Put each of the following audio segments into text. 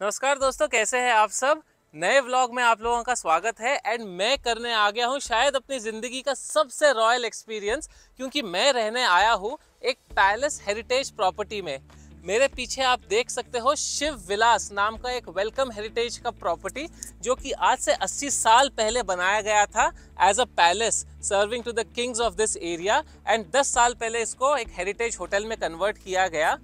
नमस्कार दोस्तों, कैसे हैं आप सब। नए व्लॉग में आप लोगों का स्वागत है। एंड मैं करने आ गया हूं शायद अपनी ज़िंदगी का सबसे रॉयल एक्सपीरियंस, क्योंकि मैं रहने आया हूं एक पैलेस हेरिटेज प्रॉपर्टी में। मेरे पीछे आप देख सकते हो शिव विलास नाम का एक वेलकम हेरिटेज का प्रॉपर्टी, जो कि आज से 80 साल पहले बनाया गया था as a palace serving to the kings of this area. And 10 साल पहले इसको एक हेरिटेज होटल में कन्वर्ट किया गया।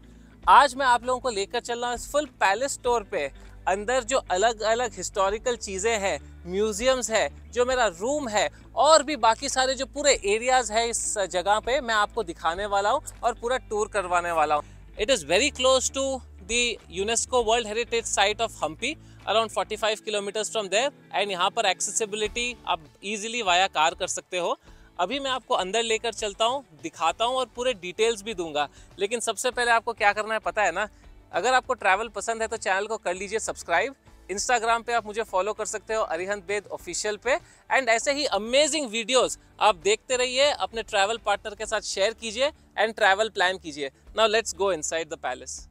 आज मैं आप लोगों को लेकर चल रहा हूँ इस फुल पैलेस टूर पे। अंदर जो अलग अलग हिस्टोरिकल चीज़ें हैं, म्यूजियम्स है, जो मेरा रूम है, और भी बाकी सारे जो पूरे एरियाज है इस जगह पे मैं आपको दिखाने वाला हूँ और पूरा टूर करवाने वाला हूँ। It is very close to the UNESCO world heritage site of Hampi, around 45 kilometres from there. And यहाँ पर एक्सेसिबिलिटी आप इजीली वाया कार कर सकते हो। अभी मैं आपको अंदर लेकर चलता हूँ, दिखाता हूँ और पूरे डिटेल्स भी दूंगा। लेकिन सबसे पहले आपको क्या करना है पता है ना। अगर आपको ट्रैवल पसंद है तो चैनल को कर लीजिए सब्सक्राइब। इंस्टाग्राम पे आप मुझे फॉलो कर सकते हो अरिहंत बेद ऑफिशियल पे। एंड ऐसे ही अमेजिंग वीडियोस आप देखते रहिए, अपने ट्रैवल पार्टनर के साथ शेयर कीजिए एंड ट्रैवल प्लान कीजिए। Now let's go inside the palace.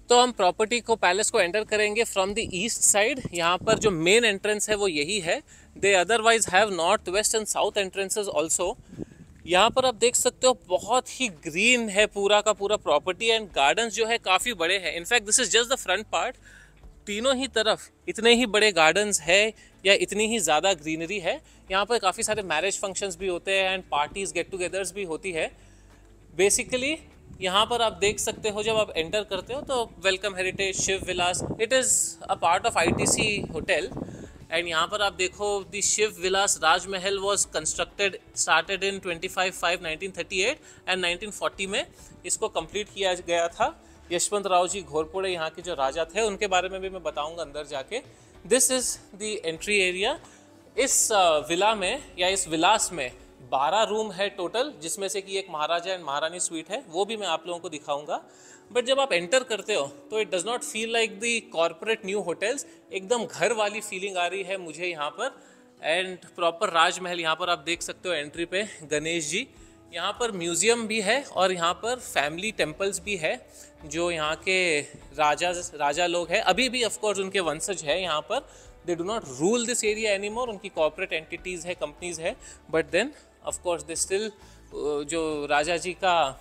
तो हम प्रॉपर्टी को पैलेस को एंटर करेंगे फ्रॉम द ईस्ट साइड। यहाँ पर जो मेन एंट्रेंस है वो यही है। They otherwise have north west and south entrances also. यहाँ पर आप देख सकते हो बहुत ही ग्रीन है पूरा का पूरा प्रॉपर्टी, एंड गार्डन्स जो है काफ़ी बड़े हैं। In fact this is just the front part. तीनों ही तरफ इतने ही बड़े गार्डन्स है या इतनी ही ज़्यादा ग्रीनरी है। यहाँ पर काफ़ी सारे मैरिज फंक्शंस भी होते हैं एंड पार्टीज गेट टुगेदर्स भी होती है। बेसिकली यहाँ पर आप देख सकते हो, जब आप एंटर करते हो तो welcome heritage Shiv Vilas, it is a part of ITC hotel. And यहाँ पर आप देखो the Shiv Vilas Rajmahal was constructed started in 25/5/1938 and 1940 में इसको कंप्लीट किया गया था। यशवंत राव जी घोरपड़े यहाँ के जो राजा थे, उनके बारे में भी मैं बताऊँगा अंदर जाके। This is the entry area. इस विला में या इस विलास में 12 रूम है टोटल, जिसमें से कि एक महाराजा एंड महारानी स्वीट है, वो भी मैं आप लोगों को दिखाऊंगा। बट जब आप एंटर करते हो तो it does not feel like the corporate new hotels. एकदम घर वाली फीलिंग आ रही है मुझे यहाँ पर। एंड प्रॉपर राजमहल यहाँ पर आप देख सकते हो एंट्री पे गणेश जी। यहाँ पर म्यूजियम भी है और यहाँ पर फैमिली टेम्पल्स भी है, जो यहाँ के राजा लोग हैं, अभी भी ऑफकोर्स उनके वंशज है यहाँ पर। They do not rule this area any more, उनकी कॉर्पोरेट एंटिटीज़ है, कंपनीज है, but then of course they still जो राजा जी का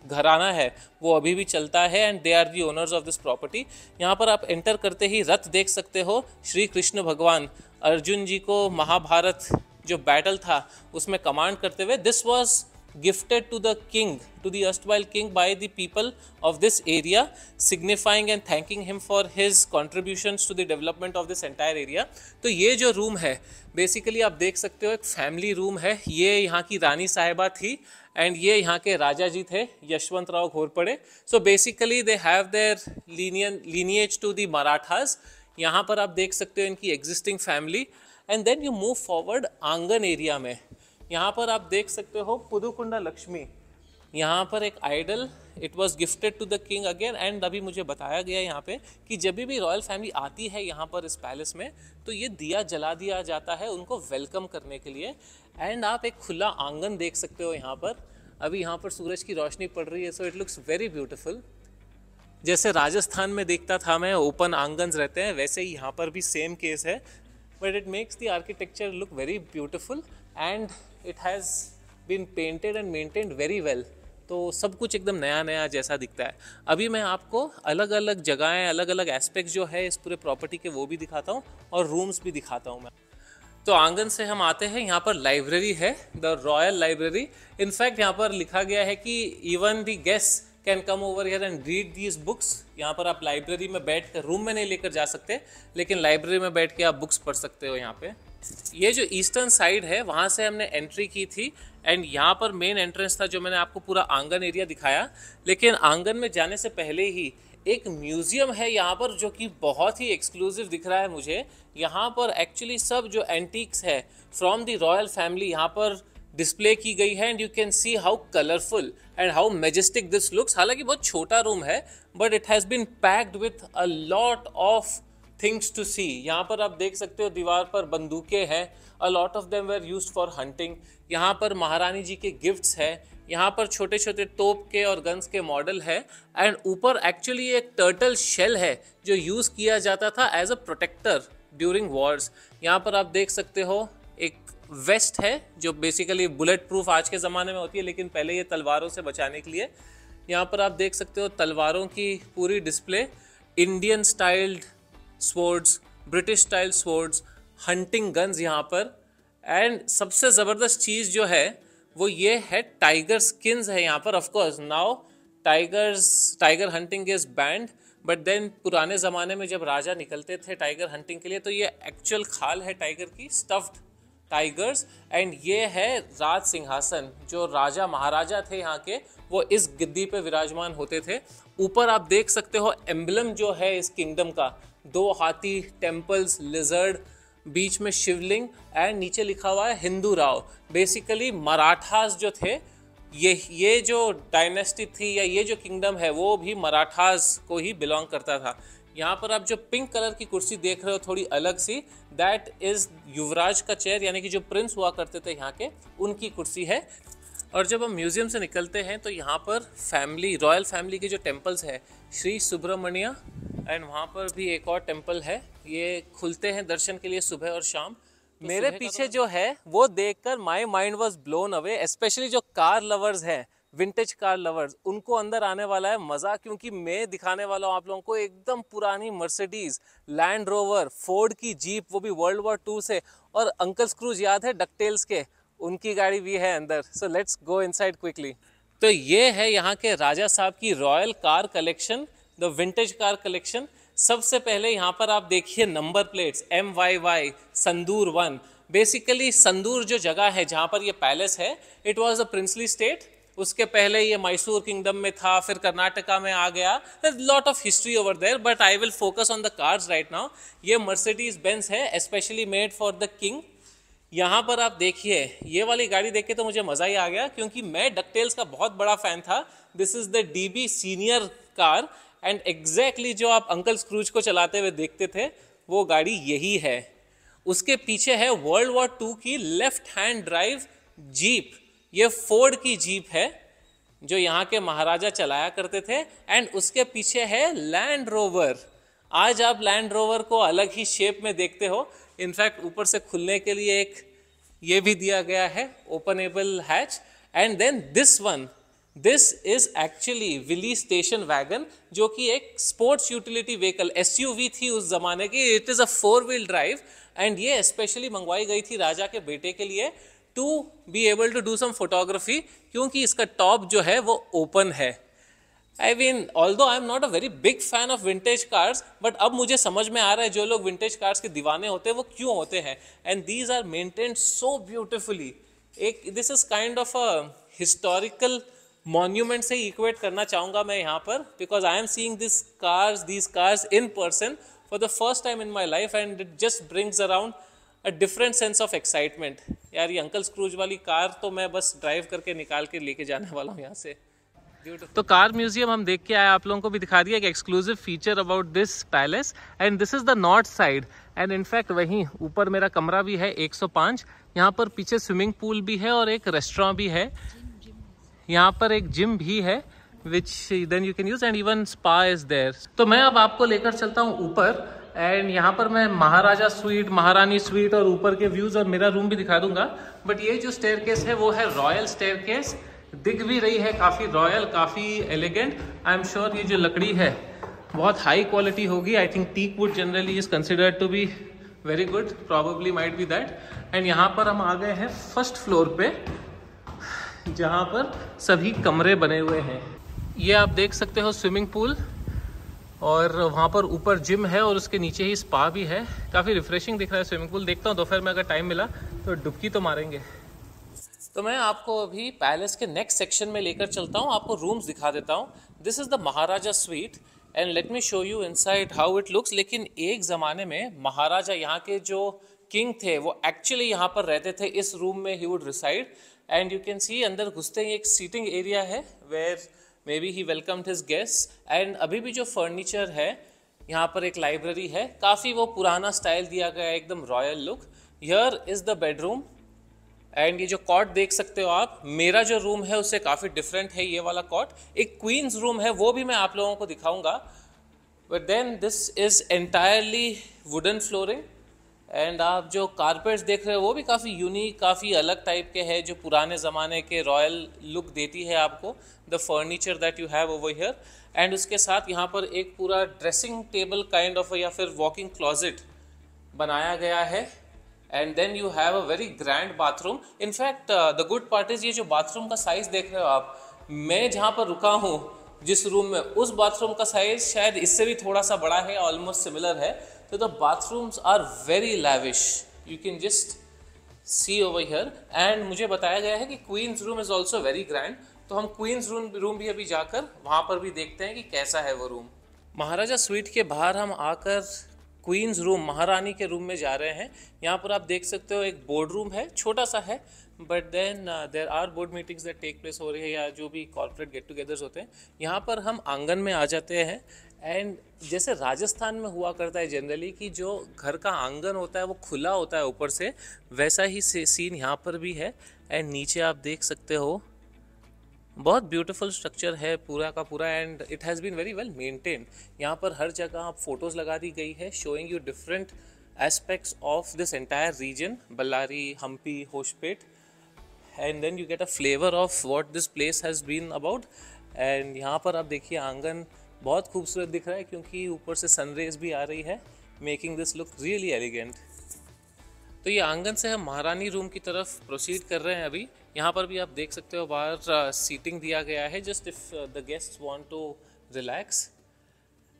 घराना है वो अभी भी चलता है and they are the owners of this property. यहाँ पर आप एंटर करते ही रथ देख सकते हो। श्री कृष्ण भगवान अर्जुन जी को महाभारत जो बैटल था उसमें कमांड करते हुए, this was gifted to the king, to the erstwhile king, by the people of this area, signifying and thanking him for his contributions to the development of this entire area। तो ये जो room है basically आप देख सकते हो एक family room है। ये यहाँ की रानी साहिबा थी एंड ये यहाँ के राजा जी थे Yashwant Rao Ghorpade. So basically they have their lineage to the Marathas. यहाँ पर आप देख सकते हो इनकी existing family. And then you move forward आंगन एरिया में। यहाँ पर आप देख सकते हो पुदुकुंडा लक्ष्मी, यहाँ पर एक idol, it was gifted to the king again. And अभी मुझे बताया गया यहाँ पे कि जब भी रॉयल फैमिली आती है यहाँ पर इस पैलेस में तो ये दिया जला दिया जाता है उनको वेलकम करने के लिए। एंड आप एक खुला आंगन देख सकते हो यहाँ पर। अभी यहाँ पर सूरज की रोशनी पड़ रही है, so it looks very beautiful. जैसे राजस्थान में देखता था मैं ओपन आंगन रहते हैं, वैसे ही यहाँ पर भी सेम केस है। But it makes the architecture look very beautiful and it has been painted and maintained very well. तो सब कुछ एकदम नया नया जैसा दिखता है। अभी मैं आपको अलग अलग जगहें, अलग अलग एस्पेक्ट्स जो है इस पूरे प्रॉपर्टी के वो भी दिखाता हूँ और रूम्स भी दिखाता हूँ मैं। तो आंगन से हम आते हैं, यहाँ पर लाइब्रेरी है, द रॉयल लाइब्रेरी। इनफैक्ट यहाँ पर लिखा गया है कि even the guest can come over here and read these books. यहाँ पर आप लाइब्रेरी में बैठ कर, रूम में नहीं लेकर जा सकते, लेकिन लाइब्रेरी में बैठ के आप बुक्स पढ़ सकते हो यहाँ पे। ये जो ईस्टर्न साइड है वहाँ से हमने एंट्री की थी एंड यहाँ पर मेन एंट्रेंस था जो मैंने आपको पूरा आंगन एरिया दिखाया। लेकिन आंगन में जाने से पहले ही एक म्यूजियम है यहाँ पर जो कि बहुत ही एक्सक्लूसिव दिख रहा है मुझे। यहाँ पर एक्चुअली सब जो एंटीक्स है फ्रॉम द रॉयल फैमिली यहाँ पर डिस्प्ले की गई है। And you can see how colourful and how majestic this looks. हालांकि बहुत छोटा रूम है but it has been packed with a lot of things to see. यहाँ पर आप देख सकते हो दीवार पर बंदूकें हैं, अ lot of them were used for hunting. यहाँ पर महारानी जी के गिफ्ट्स हैं। यहाँ पर छोटे छोटे तोप के और गन्स के मॉडल है एंड ऊपर एक्चुअली एक टर्टल शेल है जो यूज़ किया जाता था as a protector during wars. यहाँ पर आप देख सकते हो एक वेस्ट है जो बेसिकली बुलेट प्रूफ आज के ज़माने में होती है, लेकिन पहले ये तलवारों से बचाने के लिए। यहाँ पर आप देख सकते हो तलवारों की पूरी display, Indian styled swords, British style swords, hunting guns यहाँ पर। एंड सबसे ज़बरदस्त चीज़ जो है वो ये है टाइगर स्किन्स है यहाँ पर। Of course now tiger hunting is banned, but then पुराने ज़माने में जब राजा निकलते थे टाइगर हंटिंग के लिए तो ये एक्चुअल खाल है टाइगर की, स्टफ्ड टाइगर्स। एंड ये है राज सिंहासन, जो राजा महाराजा थे यहाँ के वो इस गद्दी पे विराजमान होते थे। ऊपर आप देख सकते हो एम्बलम जो है इस किंगडम का, 2 हाथी, टेम्पल्स, लिजर्ड, बीच में शिवलिंग एंड नीचे लिखा हुआ है हिंदू राव। बेसिकली मराठास जो थे, ये जो डायनेस्टी थी या ये जो किंगडम है वो भी मराठास को ही बिलोंग करता था। यहाँ पर आप जो पिंक कलर की कुर्सी देख रहे हो थोड़ी अलग सी, दैट इज युवराज का चेयर, यानी कि जो प्रिंस हुआ करते थे यहाँ के उनकी कुर्सी है। और जब हम म्यूजियम से निकलते हैं तो यहाँ पर फैमिली, रॉयल फैमिली के जो टेम्पल्स है, श्री सुब्रमण्य एंड वहाँ पर भी एक और टेम्पल है, ये खुलते हैं दर्शन के लिए सुबह और शाम। तो मेरे पीछे जो है वो देखकर my mind was blown away, specially जो कार लवर्स हैं, विंटेज कार लवर्स, उनको अंदर आने वाला है मज़ा, क्योंकि मैं दिखाने वाला हूँ आप लोगों को एकदम पुरानी मर्सिडीज, लैंड रोवर, फोर्ड की जीप, वो भी वर्ल्ड वॉर 2 से। और अंकल स्क्रूज याद है डकटेल्स के, उनकी गाड़ी भी है अंदर। So let's go inside quickly. तो ये है यहाँ के राजा साहब की royal car collection, the vintage car collection. सबसे पहले यहाँ पर आप देखिए नंबर प्लेट्स MYY संदूर 1। बेसिकली संदूर जो जगह है जहाँ पर ये पैलेस है, it was a princely state. उसके पहले ये मैसूर किंगडम में था, फिर कर्नाटका में आ गया। Lot of history over there, but I will focus on the cars right now. ये मर्सिडीज बेंज है, specially made for the king. यहाँ पर आप देखिए, ये वाली गाड़ी देख के तो मुझे मज़ा ही आ गया, क्योंकि मैं डकटेल्स का बहुत बड़ा फ़ैन था। This is the DB senior car and exactly जो आप अंकल स्क्रूज को चलाते हुए देखते थे वो गाड़ी यही है। उसके पीछे है वर्ल्ड वॉर 2 की लेफ्ट हैंड ड्राइव जीप। ये फोर्ड की जीप है जो यहाँ के महाराजा चलाया करते थे। एंड उसके पीछे है लैंड रोवर। आज आप लैंड रोवर को अलग ही शेप में देखते हो। इनफैक्ट ऊपर से खुलने के लिए एक ये भी दिया गया है openable hatch. And then this is actually Willys station wagon, जो कि एक स्पोर्ट्स यूटिलिटी व्हीकल SUV थी उस जमाने की। It is a 4 wheel drive and ये स्पेशली मंगवाई गई थी राजा के बेटे के लिए to be able to do some photography, क्योंकि इसका टॉप जो है वो ओपन है। I mean although I am not a very big fan of vintage cars, but अब मुझे समझ में आ रहा है जो लोग विंटेज कार्स के दीवाने होते हैं वो क्यों होते हैं। And these are maintained so beautifully. एक this is kind of a historical monument से इक्वेट करना चाहूँगा मैं यहाँ पर, because I am seeing these cars in person for the first time in my life and it just brings around a different sense of excitement। यार ये uncle Scrooge वाली car तो मैं बस ड्राइव करके निकाल के लेके जाने वाला हूँ यहाँ से। तो कार म्यूजियम हम देख के आए, आप लोगों को भी दिखा दिया एक exclusive feature about this palace. And this is the north side and in fact वहीं ऊपर मेरा कमरा भी है 105। यहाँ पर पीछे स्विमिंग पूल भी है और एक रेस्टोरेंट भी है। यहाँ पर एक जिम भी है which then you can use and even spa is there। तो मैं अब आपको लेकर चलता हूँ ऊपर एंड यहाँ पर मैं महाराजा स्वीट, महारानी स्वीट और ऊपर के व्यूज और मेरा रूम भी दिखा दूंगा। बट ये जो स्टेयरकेस है वो है रॉयल स्टेयरकेस, दिख भी रही है काफ़ी रॉयल, काफ़ी एलिगेंट। आई एम श्योर ये जो लकड़ी है बहुत हाई क्वालिटी होगी। I think teak wood generally is considered to be very good, probably might be that. And यहाँ पर हम आ गए हैं फर्स्ट फ्लोर पे, जहाँ पर सभी कमरे बने हुए हैं। ये आप देख सकते हो स्विमिंग पूल और वहाँ पर ऊपर जिम है और उसके नीचे ही स्पा भी है। काफ़ी रिफ्रेशिंग दिख रहा है स्विमिंग पूल। देखता हूँ दोपहर में अगर टाइम मिला तो डुबकी तो मारेंगे। तो मैं आपको अभी पैलेस के नेक्स्ट सेक्शन में लेकर चलता हूँ, आपको रूम्स दिखा देता हूँ। This is the Maharaja sweet and let me show you inside how it looks. लेकिन एक ज़माने में महाराजा, यहाँ के जो किंग थे, वो एक्चुअली यहाँ पर रहते थे। इस रूम में ही would reside and you can see अंदर घुसते ही एक सीटिंग एरिया है where maybe he welcomed his guest. And अभी भी जो फर्नीचर है, यहाँ पर एक लाइब्रेरी है, काफ़ी वो पुराना स्टाइल दिया गया है, एकदम royal look. Here is the bedroom and ये जो कॉट देख सकते हो आप, मेरा जो रूम है उससे काफ़ी डिफरेंट है ये वाला कॉट। एक क्वींस रूम है, वो भी मैं आप लोगों को दिखाऊंगा। But then this is entirely wooden flooring, and आप जो कारपेट्स देख रहे हो वो भी काफ़ी यूनिक, काफ़ी अलग टाइप के हैं, जो पुराने ज़माने के रॉयल लुक देती है आपको, the furniture that you have over here. And उसके साथ यहाँ पर एक पूरा ड्रेसिंग टेबल काइंड ऑफ या फिर वॉकिंग क्लॉजेट बनाया गया है। And then you have a very grand bathroom. In fact the good part is, ये जो बाथरूम का साइज देख रहे हो आप, मैं जहाँ पर रुका हूँ जिस रूम में, उस बाथरूम का साइज शायद इससे भी थोड़ा सा बड़ा है, ऑलमोस्ट सिमिलर है। तो the bathrooms are very lavish, you can just see over here. And मुझे बताया गया है कि queen's room is also very grand, तो हम क्वींस रूम भी अभी जाकर वहाँ पर भी देखते हैं कि कैसा है वो रूम। महाराजा स्वीट के बाहर हम आकर क्वींस रूम, महारानी के रूम में जा रहे हैं। यहाँ पर आप देख सकते हो एक बोर्ड रूम है, छोटा सा है, but then there are board meetings that take place हो रही है, या जो भी कॉर्पोरेट गेट टुगेदर्स होते हैं। यहाँ पर हम आंगन में आ जाते हैं। एंड जैसे राजस्थान में हुआ करता है जनरली कि जो घर का आंगन होता है वो खुला होता है ऊपर से, वैसा ही सीन यहाँ पर भी है। एंड नीचे आप देख सकते हो बहुत ब्यूटीफुल स्ट्रक्चर है पूरा का पूरा, and it has been very well maintained. यहाँ पर हर जगह आप फोटोज़ लगा दी गई है, showing you different aspects of this entire region, Ballari, Hampi, Hospet, and then you get a flavour of what this place has been about. And यहाँ पर आप देखिए आंगन बहुत खूबसूरत दिख रहा है क्योंकि ऊपर से सनरेज भी आ रही है, making this look really elegant. तो ये आंगन से हम महारानी रूम की तरफ प्रोसीड कर रहे हैं अभी। यहाँ पर भी आप देख सकते हो बाहर सीटिंग दिया गया है, just if the guests want to relax.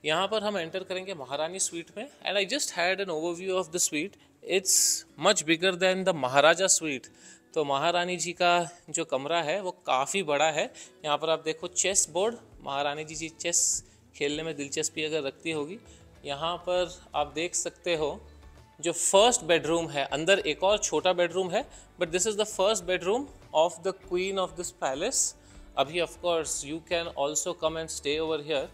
यहाँ पर हम एंटर करेंगे महारानी स्वीट में। And I just had an overview of the suite, it's much bigger than the Maharaja suite. तो महारानी जी का जो कमरा है वो काफ़ी बड़ा है। यहाँ पर आप देखो चेस बोर्ड, महारानी जी चेस खेलने में दिलचस्पी अगर रखती होगी। यहाँ पर आप देख सकते हो जो फर्स्ट बेडरूम है, अंदर एक और छोटा बेडरूम है, but this is the first bedroom of the queen of this palace. अभी of course you can also come and stay over here.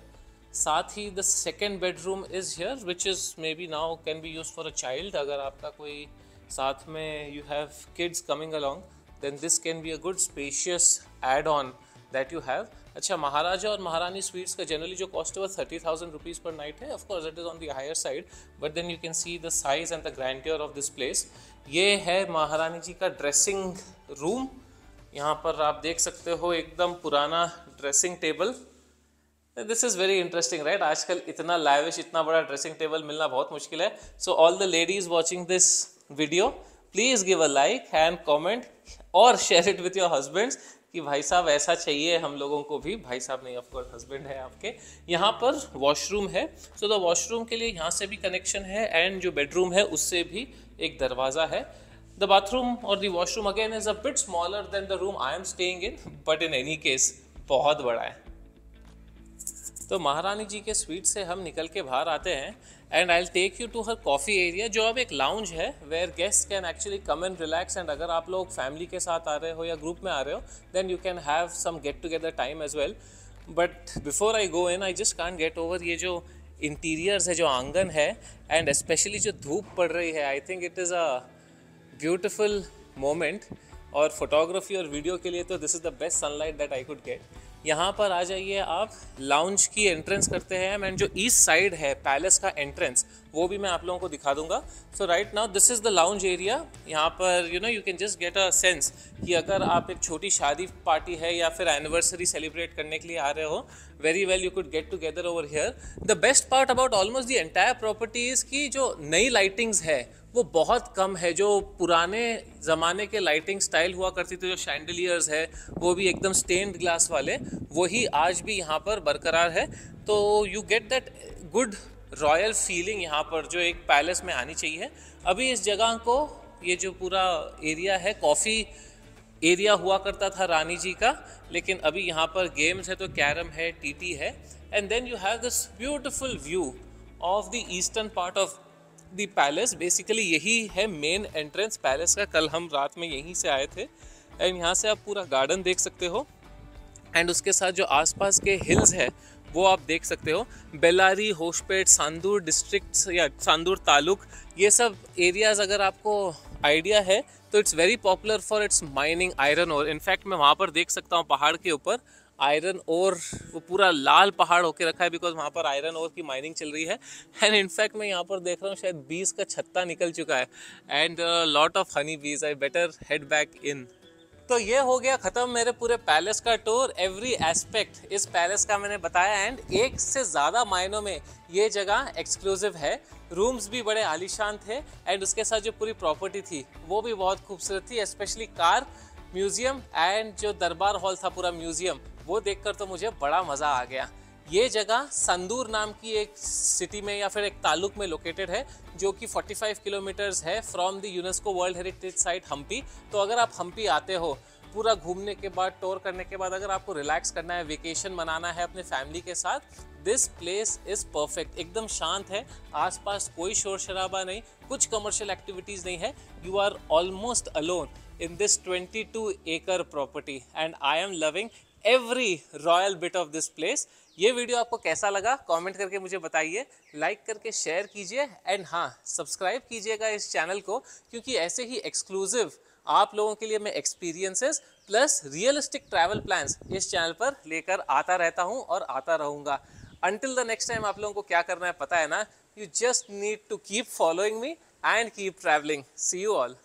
साथ ही the second bedroom is here which is maybe now can be use for a child. अगर आपका कोई साथ में you have kids coming along, then this can be a good spacious add on that you have. अच्छा, महाराजा और महारानी sweets का generally जो कॉस्ट है वो 30,000 रुपीज़ पर नाइट है। Of course it is on the higher side, but then you can see the size and the grandeur of this place. ये है महारानी जी का ड्रेसिंग रूम। यहाँ पर आप देख सकते हो एकदम पुराना dressing table. This is very interesting right, आजकल इतना लैविश, इतना बड़ा ड्रेसिंग टेबल मिलना बहुत मुश्किल है। So all the ladies watching this video, please give a like and comment और share it with your husbands कि भाई साहब ऐसा चाहिए हम लोगों को भी। भाई साहब नहीं, ऑफ कोर्स हस्बैंड है आपके। यहाँ पर वॉशरूम है, सो द वॉशरूम के लिए यहाँ से भी कनेक्शन है, एंड जो बेडरूम है उससे भी एक दरवाज़ा है। द बाथरूम और the washroom again is a bit smaller than the room I am staying in, but in any case बहुत बड़ा है। तो महारानी जी के स्वीट से हम निकल के बाहर आते हैं, and I will take you to her coffee area, जो अब एक लाउंज है where guest can actually come and relax. And अगर आप लोग फैमिली के साथ आ रहे हो या ग्रुप में आ रहे हो, then you can have some get together time as well. But before I go in, I just can't get over ये जो इंटीरियर्स है, जो आंगन है, एंड स्पेशली जो धूप पड़ रही है, I think it is a beautiful moment. और फोटोग्राफी और वीडियो के लिए तो this is the best sunlight that I could get. यहाँ पर आ जाइए आप, लाउंज की एंट्रेंस करते हैं, एंड जो ईस्ट साइड है पैलेस का एंट्रेंस, वो भी मैं आप लोगों को दिखा दूंगा। So right now this is the lounge area. यहाँ पर you can just get a sense कि अगर आप एक छोटी शादी पार्टी है या फिर एनिवर्सरी सेलिब्रेट करने के लिए आ रहे हो, very well you could get together over here. The best part about almost the entire property is की जो नई लाइटिंग्स है वो बहुत कम है। जो पुराने ज़माने के लाइटिंग स्टाइल हुआ करती थी, जो शैंडलियर्स है वो भी एकदम स्टेन्ड ग्लास वाले, वही आज भी यहाँ पर बरकरार है। तो you get that good royal feeling यहाँ पर जो एक पैलेस में आनी चाहिए। अभी इस जगह को, ये जो पूरा एरिया है, कॉफ़ी एरिया हुआ करता था रानी जी का, लेकिन अभी यहाँ पर गेम्स है, तो कैरम है, टीटी है, and then you have this beautiful view of the eastern part of the palace. Basically यही है मेन एंट्रेंस पैलेस का। कल हम रात में यहीं से आए थे, एंड यहाँ से आप पूरा गार्डन देख सकते हो, एंड उसके साथ जो आसपास के हिल्स है वो आप देख सकते हो। बेल्लारी, होशपेट, सांदूर डिस्ट्रिक्ट्स या सांदूर तालुक, ये सब एरियाज़ अगर आपको आइडिया है तो it's very popular for its mining iron ore. In fact मैं वहाँ पर देख सकता हूँ पहाड़ के ऊपर आयरन ओर, वो पूरा लाल पहाड़ होके रखा है बिकॉज वहाँ पर आयरन ओर की माइनिंग चल रही है। एंड इनफैक्ट मैं यहाँ पर देख रहा हूँ शायद बीज का छत्ता निकल चुका है एंड लॉट ऑफ हनी बीज। I better head back in. तो ये हो गया ख़त्म मेरे पूरे पैलेस का टूर। एवरी एस्पेक्ट इस पैलेस का मैंने बताया एंड एक से ज़्यादा मायनों में ये जगह एक्सक्लूसिव है। रूम्स भी बड़े आलीशान थे एंड उसके साथ जो पूरी प्रॉपर्टी थी वो भी बहुत खूबसूरत थी, स्पेशली कार, म्यूज़ियम एंड जो दरबार हॉल था पूरा म्यूज़ियम, वो देखकर तो मुझे बड़ा मज़ा आ गया। ये जगह संदूर नाम की एक सिटी में या फिर एक तालुक में लोकेटेड है जो कि 45 किलोमीटर्स है from the UNESCO world heritage site Hampi. तो अगर आप हम्पी आते हो, पूरा घूमने के बाद, टूर करने के बाद, अगर आपको रिलैक्स करना है, वेकेशन मनाना है अपने फैमिली के साथ, दिस प्लेस इज़ परफेक्ट। एकदम शांत है, आसपास कोई शोर शराबा नहीं, कुछ कमर्शियल एक्टिविटीज़ नहीं है। You are almost alone in this 22 acre property and I am loving every royal bit of this place। ये वीडियो आपको कैसा लगा कमेंट करके मुझे बताइए, लाइक करके शेयर कीजिए एंड हाँ, सब्सक्राइब कीजिएगा इस चैनल को, क्योंकि ऐसे ही एक्सक्लूसिव आप लोगों के लिए मैं experiences plus realistic travel plans इस चैनल पर लेकर आता रहता हूँ और आता रहूँगा। अंटिल द नेक्स्ट टाइम आप लोगों को क्या करना है पता है ना, you just need to keep following me and keep travelling. See you all.